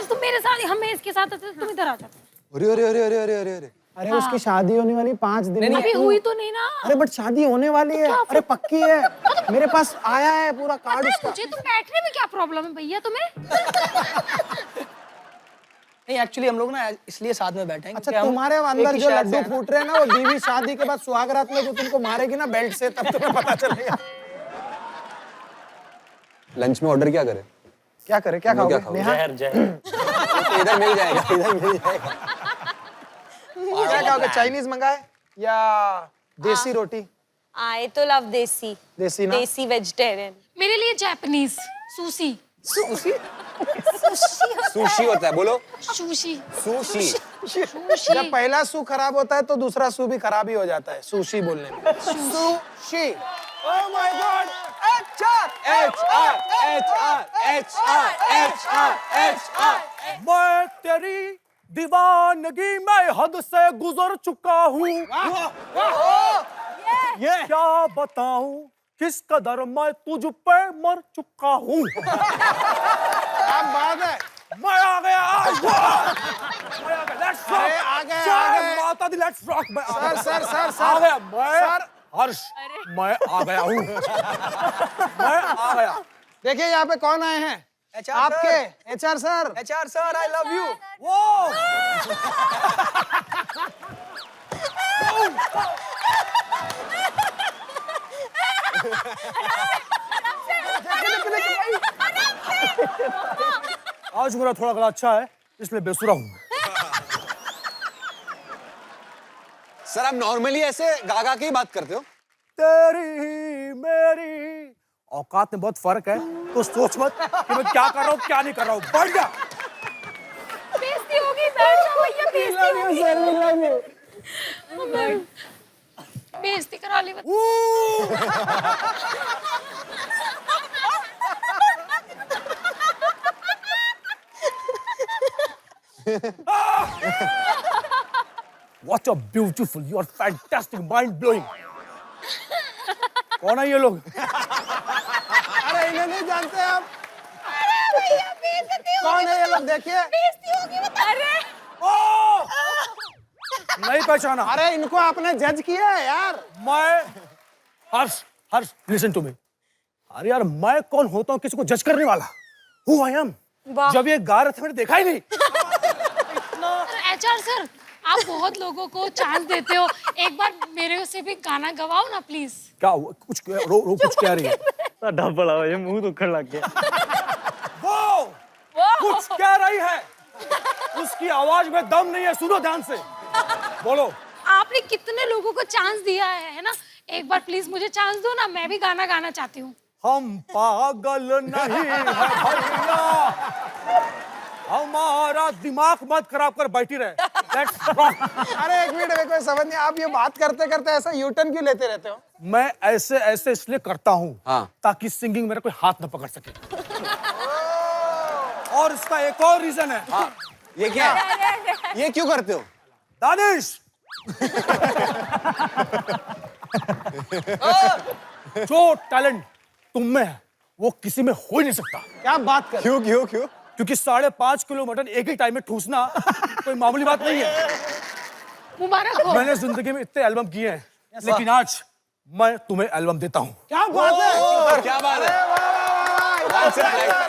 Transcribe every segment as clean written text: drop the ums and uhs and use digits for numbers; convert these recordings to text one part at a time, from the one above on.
तुम मेरे साथ, हम इसके साथ आते तुम इधर आ जाते। अरे अरे अरे अरे अरे अरे अरे अरे उसकी शादी होने वाली 5 दिन में। अभी हुई तो नहीं ना। अरे बट शादी होने वाली है। अरे पक्की है, मेरे पास आया है पूरा कार्ड उसका। मुझे तुम बैठने में क्या प्रॉब्लम है भैया तुम्हें? नहीं एक्चुअली हम लोग ना इसलिए साथ में बैठे हैं। अच्छा तुम्हारे अंदर जो लड्डू फूट रहे हैं ना, वो बीवी शादी के बाद सुहागरात में जो तुमको मारेगी ना बेल्ट से, तब तुम्हें पता चलेगा। लंच में ऑर्डर क्या करें? क्या करे, क्या खाओगे? नेहा इधर मिल जाएगा, इधर मिल जाएगा। क्या खाओगे, चाइनीज मंगाए या देसी रोटी? आई तो लव देसी। देसी ना? देसी वेजिटेरियन। मेरे लिए जापानीज सुशी। सुशी होता है, बोलो। सुशी। सुशी। जब पहला सू खराब होता है तो दूसरा सू भी खराब ही हो जाता है सुशी बोलने में। सुशी। Oh my God. मैं तेरी दीवानगी में हद से गुजर चुका हूँ। क्या बताऊं किस कदर मैं तुझ पे मर चुका हूँ। क्या बात है। मैं आ गया। मैं आ गया। Let's rock. अरे आ गए। माता दी लेट्स रॉक। मैं आ गया। सर आ गया मैं। हर्ष मैं आ गया हूँ। मैं आ गया। देखिए यहाँ पे कौन आए हैं? आपके HR sir. HR sir I love you. वो आज मेरा थोड़ा गला अच्छा है इसलिए बेसुरा हूँ। सर आप नॉर्मली ऐसे गागा की बात करते हो? तेरी मेरी औकात में बहुत फर्क है, तो सोच मत कि मैं क्या कर रहा हूँ क्या नहीं कर रहा हूँ। बढ़ जा। बेइज्जती होगी, बैठ जाओ भैया, बेइज्जती करा ली। What a beautiful, you are fantastic, mind blowing. कौन है ये लोग? अरे इन्हें नहीं जानते आप? अरे भैया बेइज्जती होगी। कौन है ये लोग? देखिए बेइज्जती होगी बता। अरे नहीं पहचाना। अरे इनको आपने जज किया है यार। मैं हर्ष लिसन टू मी। अरे यार मैं कौन होता हूँ किसी को जज करने वाला? Who I am? जब ये गा रहे थे मैंने देखा ही नहीं। एचआर सर आप बहुत लोगों को चांस देते हो, एक बार मेरे से भी गाना गवाओ ना प्लीज। क्या हुआ? कुछ रो कुछ कह रही है? साडा बड़ा ये मुंह दुखन लग गया। वो कुछ कह रही है, उसकी आवाज में दम नहीं है, सुनो ध्यान से। बोलो। आपने कितने लोगों को चांस दिया है ना, एक बार प्लीज मुझे चांस दो ना, मैं भी गाना गाना चाहती हूँ। हम पागल नहीं है भैया, हमारा दिमाग मत खराब कर बैठी रहे। Let's rock. अरे एक मिनट मेरे को समझ नहीं, आप ये बात करते करते ऐसा यूटर्न क्यों लेते रहते हो? मैं ऐसे इसलिए करता हूँ हाँ। ताकि सिंगिंग मेरा कोई हाथ न पकड़ सके। और इसका एक और रीजन है। हाँ। ये क्या? ये क्यों करते हो? दानिश जो टैलेंट तुम में है वो किसी में हो ही नहीं सकता। क्या बात कर? क्यों क्यों क्यों? क्योंकि 5.5 किलो मटन एक ही टाइम में ठूसना कोई मामूली बात नहीं है। मुबारक हो। मैंने जिंदगी में इतने एल्बम किए हैं, लेकिन आज मैं तुम्हें एल्बम देता हूँ। क्या बात है? क्या बात है?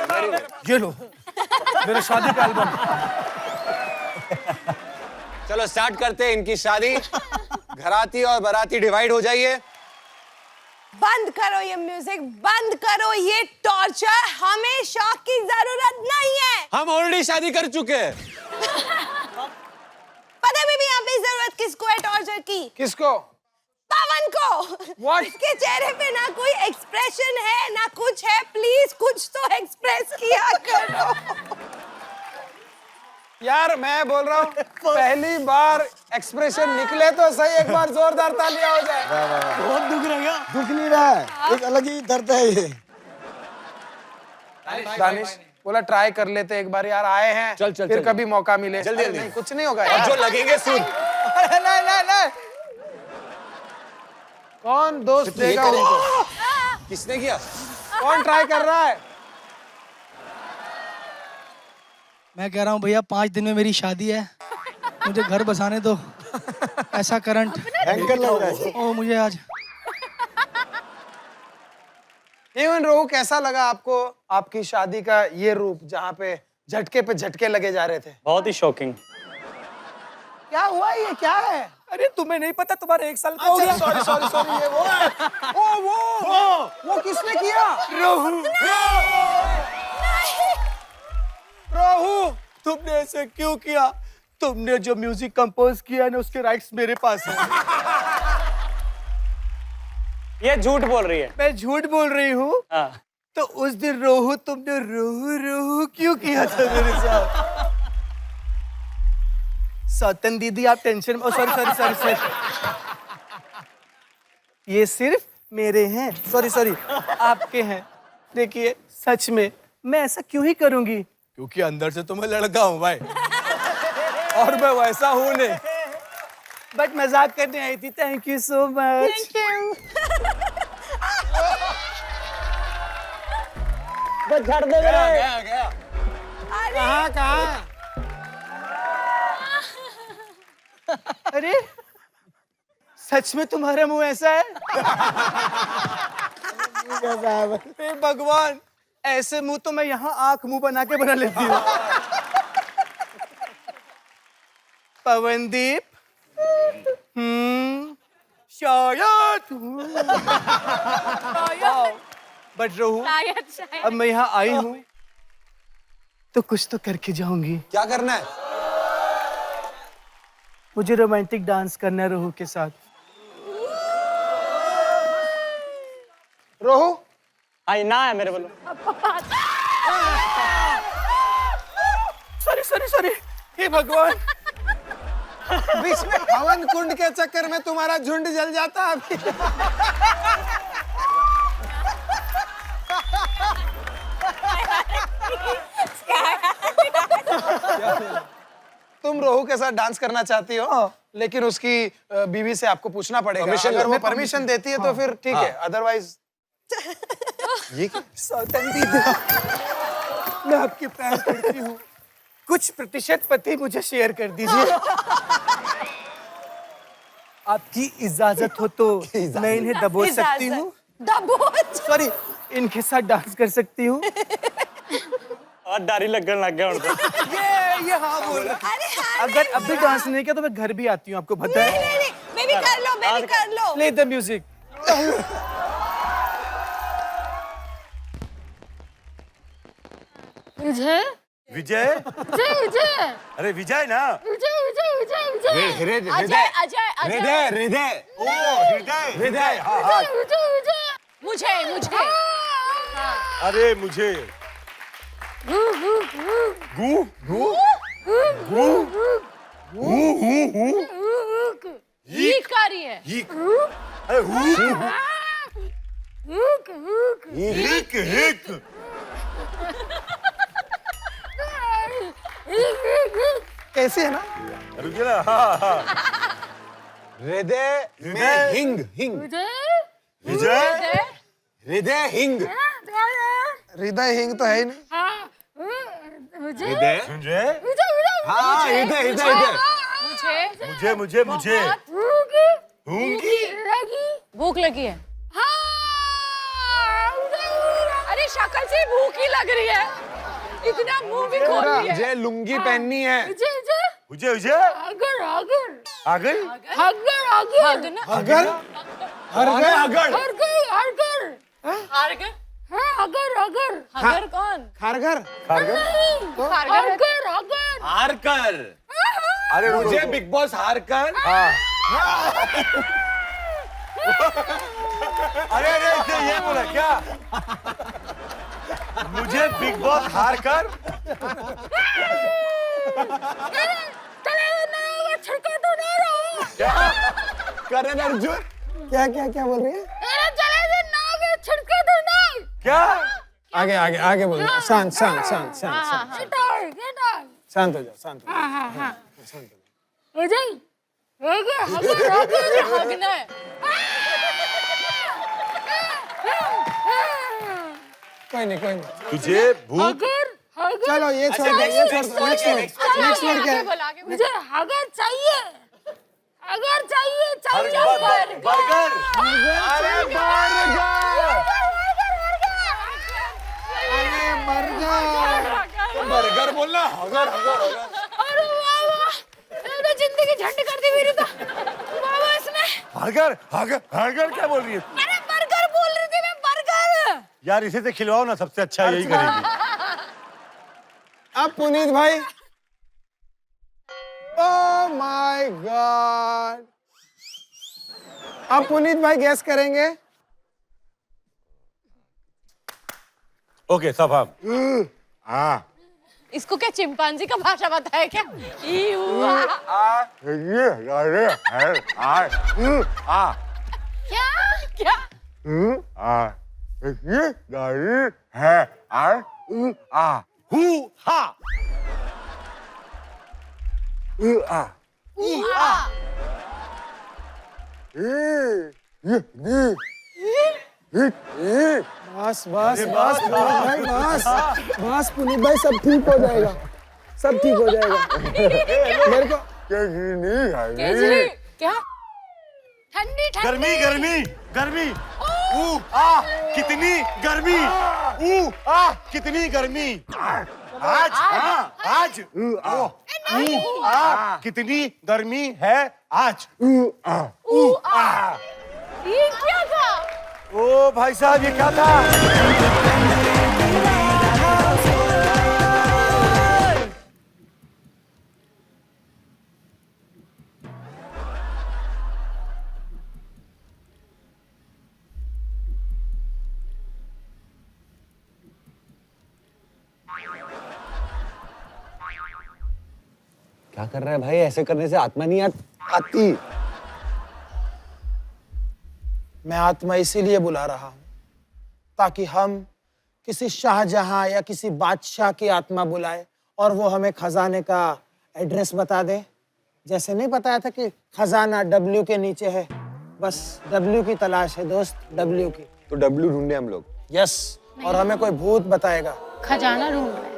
Very good. ये लो मेरे शादी का एल्बम। चलो स्टार्ट करते हैं इनकी शादी। घराती और बाराती डिवाइड हो जाइए। बंद करो ये म्यूजिक, बंद करो ये टॉर्चर, हमें शौक की जरूरत नहीं है। हम ऑलरेडी शादी कर चुके हैं। पता है बीबी यहाँ पे जरूरत किसको है टॉर्चर की? किसको? पवन को। What? इसके चेहरे पे ना कोई एक्सप्रेशन है ना कुछ है, प्लीज कुछ तो एक्सप्रेस किया करो। यार मैं बोल रहा हूँ पहली बार एक्सप्रेशन निकले तो सही, एक बार जोरदार तालियां हो जाए। बहुत दुख रहा है। दुख नहीं रहा है, एक अलग ही दर्द है ये। दानिश बोला ट्राई कर लेते एक बार यार, आए हैं चल फिर कभी मौका मिले। जल्दी नहीं कुछ नहीं होगा और यार। जो लगेंगे सुन। नहीं कौन दोस्त देगा उनको? किसने किया? कौन ट्राई कर रहा है? मैं कह रहा हूँ भैया 5 दिन में मेरी शादी है, मुझे घर बसाने दो। ऐसा करंट एंकर लग रहा है। ओ मुझे आज इवन रोहू, कैसा लगा आपको आपकी शादी का ये रूप जहाँ पे झटके लगे जा रहे थे? बहुत ही शॉकिंग। क्या हुआ, ये क्या है? अरे तुम्हें नहीं पता, तुम्हारे 1 साल का हो गया। सॉरी सॉरी सॉरी, ये वो है। वो किसने किया? रोहू, तुमने ऐसे क्यों किया? तुमने जो म्यूजिक कंपोज किया ना, उसके राइट्स मेरे पास है। ये झूठ बोल रही है। मैं झूठ बोल रही हूँ? हाँ। तो उस दिन रोहू, तुमने रोहू रोहू क्यों किया था मेरे साथ? सौतन दीदी, आप टेंशन में, सॉरी सॉरी सॉरी सॉरी, ये सिर्फ मेरे हैं, सॉरी सॉरी, आपके हैं। देखिए, सच में मैं ऐसा क्यों ही करूंगी? क्योंकि अंदर से तो मैं लड़का हूँ भाई, और मैं वैसा हूँ नहीं। बट मजाक करने आई थी। Thank you so much. बस छड़ दे मेरे। गया कहाँ? अरे सच में तुम्हारा मुंह ऐसा है? हे भगवान, ऐसे मुंह तो मैं यहाँ आंख मुंह बना के बना लेती हूँ। पवनदीप, शायद बट रोहू, अब मैं यहाँ आई हूँ तो कुछ तो करके जाऊंगी। क्या करना है? मुझे रोमांटिक डांस करना है रोहू के साथ। रोहू, हाँ, ना है मेरे बोलो। सॉरी सॉरी सॉरी, हे भगवान। बीच में हवन कुंड के चक्कर में तुम्हारा झुंड जल जाता अभी। तुम रोहू के साथ डांस करना चाहती हो, लेकिन उसकी बीवी से आपको पूछना पड़ेगा। अगर वो परमिशन देती है तो फिर ठीक है, अदरवाइज ये क्या? सौतन दीदी, मैं आपके पैर पड़ती हूँ, कुछ प्रतिशत पति मुझे शेयर कर दीजिए। आपकी इजाजत हो तो मैं इन्हें दबोच सकती हूँ। दबोच? सॉरी, इनके साथ डांस कर सकती हूँ। और डारी लगन लग गया उनको। ये हाँ बोल रहा। अरे हाँ, अगर अभी डांस नहीं किया तो मैं घर भी आती हूँ, आपको पता है। नहीं, मैं भी कर लो, मैं भी कर लो। Play the music. Vijay Vijay, Vijay Vijay अरे विजय ना। विजय विजय विजय विजय अजय अजय अजय हृदय हृदय ओ हृदय, हृदय, हाँ हाँ। विजय विजय मुझे अरे मुझे गू गू गू ये कर रही है। अरे हिक हिक। कैसे है ना? रुकिए ना, हाँ हाँ। हृदय में हृदय। हिंग हिंग विजय विजय, हृदय हिंग हृदय हिंग तो है ही नहीं। हाँ विजय हृदय विजय, विजय हाँ हृदय हृदय हृदय मुझे मुझे मुझे मुझे हूंगी। भूख लगी है। अरे शक्ल से भूख ही लग रही है, इतना मुंह भी खोल रही है। मुझे लुंगी पहननी है। विजय मुझे विजय अगर अगर आ गई। अगर अगर अगर अगर अगर अगर अगर अगर अगर अगर कौन? खारघर। अगर अगर हार कर। अरे रुको, मुझे रुको। बिग बॉस हार कर। अरे अरे इसने ये बोला क्या? मुझे बिग बॉस हार कर। छिड़का तो ना रहा करण अर्जुन क्या क्या क्या बोल रही है? छिड़का तो ना क्या? आगे आगे आगे बोल। शांत शांत शांत शांत शांत शांत हो जाओ, शांत हो जाओ, शांत हो जाओ। विजय भागना है। कोई नहीं कोई नहीं। तुझे भूख अगर चलो ये छोड़ दो, ये छोड़ दो। नेक्स्ट वर्ड क्या है? मुझे हगर चाहिए, हगर चाहिए, चाहिए बर्गर अरे बर्गर बोलना हगर हगर हगर अरे वाह वाह, ये तो जिंदगी झंड कर दी मेरी तो। वाह वाह इसने। बर्गर बर्गर बर्गर क्या बोल रही है तू? अरे बर्गर बोल रही थी मैं, बर्गर। यार इसे तो खिलवाओ ना, सबसे अच्छा यही करेगी। अब पुनीत भाई, ओह माय गॉड, अब पुनीत भाई गैस करेंगे। ओके सब हम हाँ इसको क्या चिंपांजी का भाषा बताया क्या? ये अरे है आ क्या क्या? ये गाड़ी है आ हु हा बस बस बस पुनीत भाई, बस बस पुनीत भाई, सब ठीक हो जाएगा, सब ठीक हो जाएगा। मेरे को केजरी क्या? ठंडी ठंडी गर्मी गर्मी गर्मी कितनी गर्मी कितनी गर्मी आज आज कितनी गर्मी है आज ये क्या था? ओ भाई साहब ये क्या था? क्या कर रहा है भाई? ऐसे करने से आत्मा नहीं आती। मैं आत्मा इसीलिए बुला रहा हूं ताकि हम किसी शाहजहां या किसी बादशाह की आत्मा बुलाए और वो हमें खजाने का एड्रेस बता दे। जैसे नहीं बताया था कि खजाना W के नीचे है, बस W की तलाश है दोस्त, W की। तो W ढूंढे हम लोग। यस, और हमें कोई भूत बताएगा। खजाना ढूंढ रहा है।